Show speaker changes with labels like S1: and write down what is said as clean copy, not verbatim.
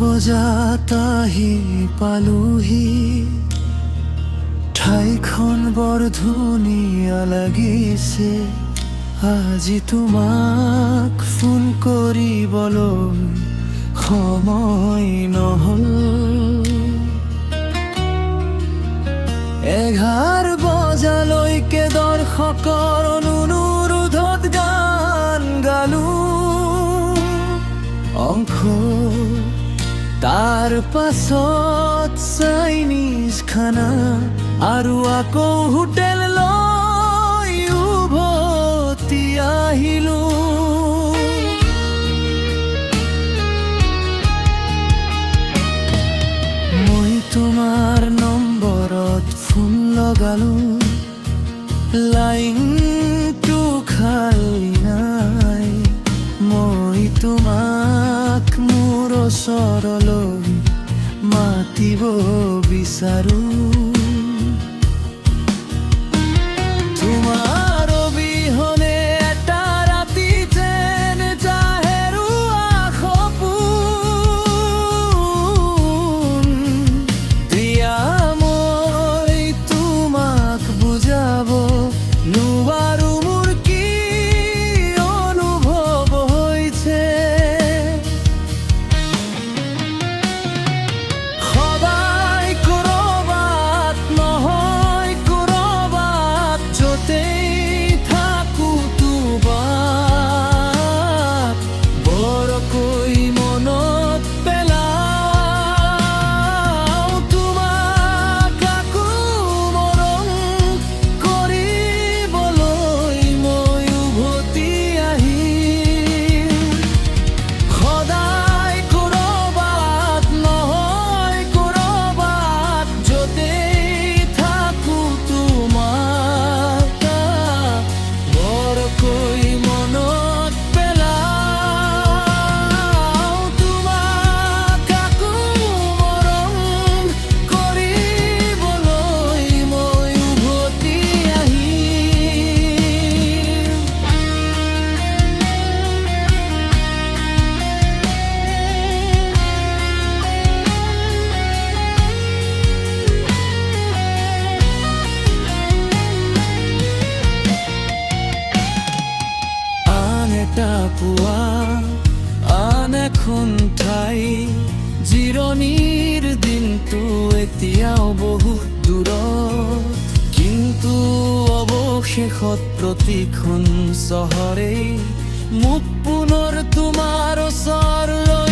S1: বজাত আহি পালোহি ঠাইখন বৰ ধুনীয়া লাগিছে আজি তোমাক ফোন কৰিবলৈ সময় নহ'ল 11 বজালৈকে দৰ্শকৰ অনুৰোধত গান গালো অংশ তাৰ পাছত চাইনিজ খানা আৰু আকৌ হোটেল লৈ উভতি আহিলো মই তোমাৰ নম্বৰত ফোন লগালো লাইনটো খালী নাই মই তোমাক মোৰ ওচৰলৈ মাতিব বিচাৰো তোমাৰ অবিহনে এটা ৰাতি যেন জাহেৰুৱা সপোন দিয়া মই তোমাক বুজাব নোৱাৰো মোৰ কি অনুভৱ হৈছে সদায় কৰবাত নহয় কৰবাত য'তেই থাকো তোমাক বৰকৈ মনত পেলাও তোমাক আকৌ মৰম কৰিবলৈ মই উভতি আহিম সদায় কৰবাত নহয় কৰবাত য'তেই থাকো তোমাক বৰকৈ মনত পেলাও তোমাক আকৌ মৰম কৰিবলৈ মই উভতি আহিম আন এটা পুৱা আন এখন ঠাই জিৰণিৰ দিনটো এতিয়াও বহুত দূৰত কিন্তু অৱশেষত প্ৰতিখন চহৰেই মোক পুনৰ তোমাৰ ওচৰলৈ